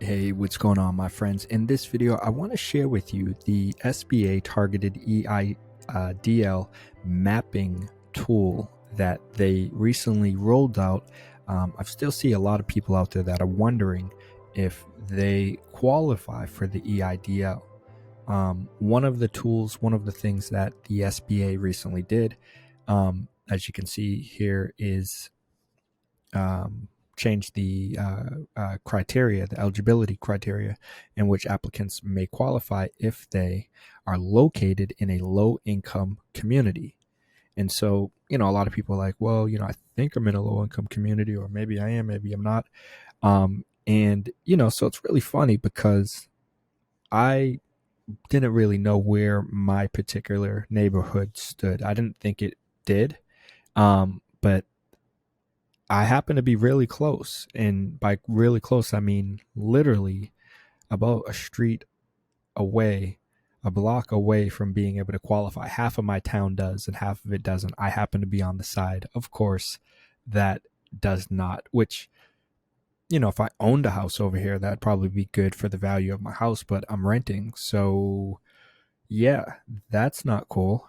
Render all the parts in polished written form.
Hey, what's going on, my friends? In this video, I want to share with you the SBA Targeted EIDL mapping tool that they recently rolled out. I still see a lot of people out there that are wondering if they qualify for the EIDL. One of the things that the SBA recently did, as you can see here, is change the criteria, the eligibility criteria in which applicants may qualify if they are located in a low income community. And so, a lot of people are like, well, I think I'm in a low income community, or maybe I am, maybe I'm not. So it's really funny because I didn't really know where my particular neighborhood stood. I didn't think it did. But I happen to be really close. And by really close, I mean literally about a street away, a block away from being able to qualify. Half of my town does and half of it doesn't. I happen to be on the side, of course, that does not, which, if I owned a house over here, that'd probably be good for the value of my house, but I'm renting. So yeah, that's not cool.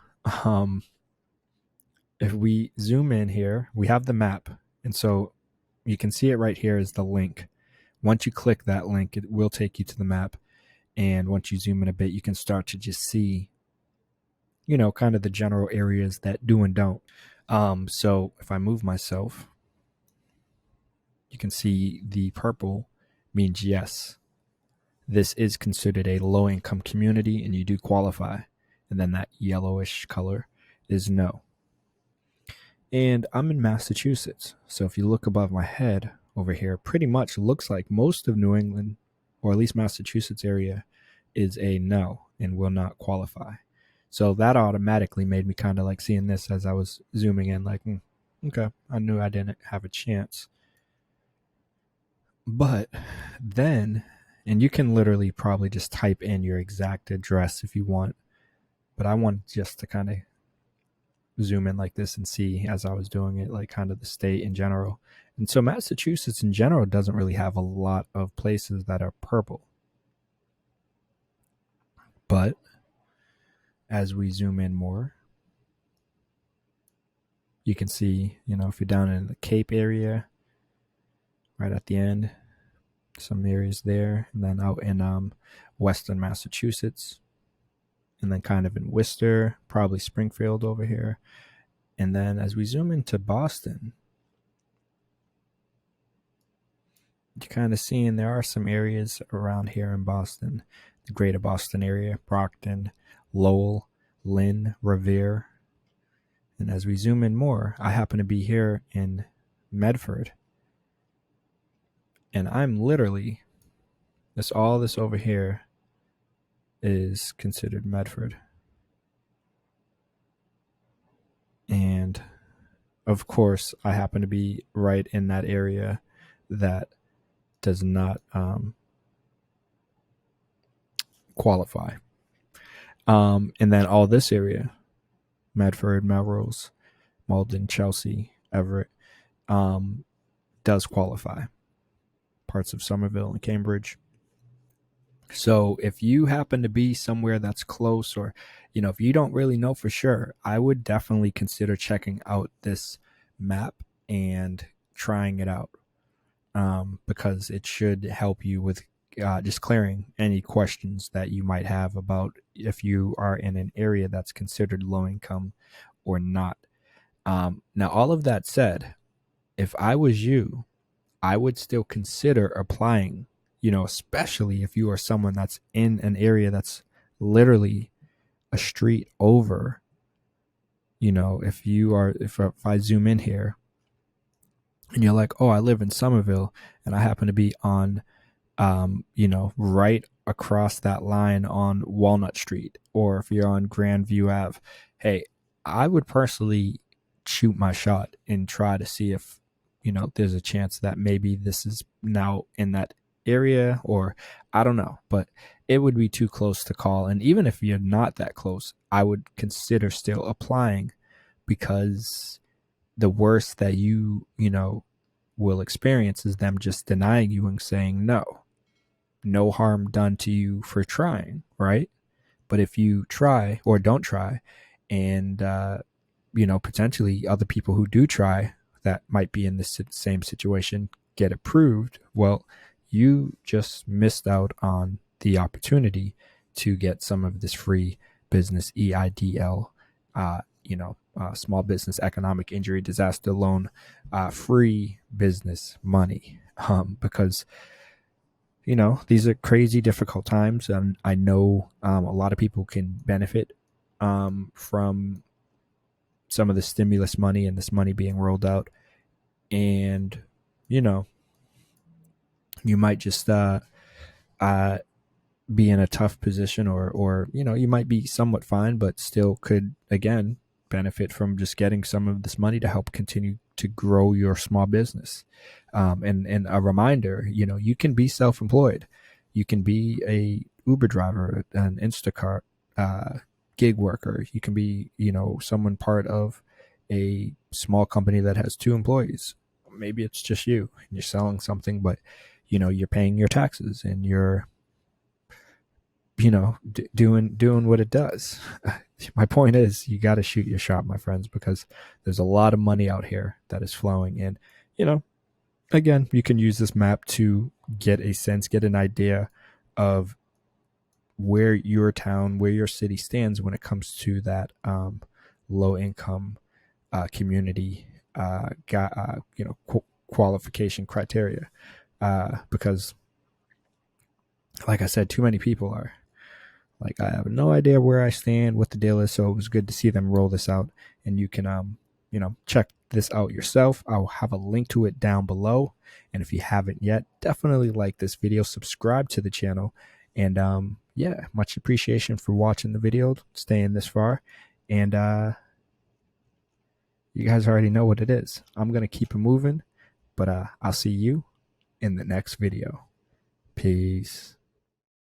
If we zoom in here, we have the map. And so you can see it right here is the link. Once you click that link, it will take you to the map. And once you zoom in a bit, you can start to just see, kind of the general areas that do and don't. So if I move myself, you can see the purple means yes, this is considered a low income community and you do qualify. And then that yellowish color is no. And I'm in Massachusetts. So if you look above my head over here, pretty much looks like most of New England, or at least Massachusetts area, is a no and will not qualify. So that automatically made me kind of like seeing this as I was zooming in, like, okay, I knew I didn't have a chance. But then, and you can literally probably just type in your exact address if you want, but I want just to kind of zoom in like this and see as I was doing it, like kind of the state in general. And so Massachusetts in general doesn't really have a lot of places that are purple. But as we zoom in more, you can see, if you're down in the Cape area, right at the end, some areas there, and then out in Western Massachusetts, and then kind of in Worcester, probably Springfield over here. And then as we zoom into Boston, you're kind of seeing there are some areas around here in Boston, the greater Boston area, Brockton, Lowell, Lynn, Revere. And as we zoom in more, I happen to be here in Medford. And I'm literally, all this over here is considered Medford. And of course, I happen to be right in that area that does not qualify. And then all this area, Medford, Melrose, Malden, Chelsea, Everett, does qualify. Parts of Somerville and Cambridge. So if you happen to be somewhere that's close, or, if you don't really know for sure, I would definitely consider checking out this map and trying it out, because it should help you with just clearing any questions that you might have about if you are in an area that's considered low income or not. Now, all of that said, if I was you, I would still consider applying, especially if you are someone that's in an area that's literally a street over. If I zoom in here and you're like, oh, I live in Somerville and I happen to be on, right across that line on Walnut Street, or if you're on Grandview Ave, hey, I would personally shoot my shot and try to see if, there's a chance that maybe this is now in that area, or I don't know, but it would be too close to call. And even if you're not that close, I would consider still applying, because the worst that you will experience is them just denying you and saying no. no harm done to you for trying, right? But if you try or don't try, and potentially other people who do try that might be in this same situation get approved, well, you just missed out on the opportunity to get some of this free business EIDL, small business economic injury disaster loan, free business money, because these are crazy difficult times, and I know a lot of people can benefit from some of the stimulus money and this money being rolled out. And you might just be in a tough position, or you might be somewhat fine, but still could again benefit from just getting some of this money to help continue to grow your small business. And a reminder, you can be self-employed. You can be a Uber driver, an Instacart gig worker. You can be, someone part of a small company that has 2 employees. Maybe it's just you and you're selling something, but you're paying your taxes and you're doing what it does. My point is, you got to shoot your shot, my friends, because there's a lot of money out here that is flowing. And again, you can use this map to get an idea of where your town, where your city stands when it comes to that low income community qualification criteria, because like I said, too many people are like, I have no idea where I stand, what the deal is. So it was good to see them roll this out, and you can check this out yourself. I'll have a link to it down below, and if you haven't yet, definitely like this video, subscribe to the channel, and much appreciation for watching the video, staying this far. And you guys already know what it is. I'm gonna keep it moving, but I'll see you in the next video. Peace.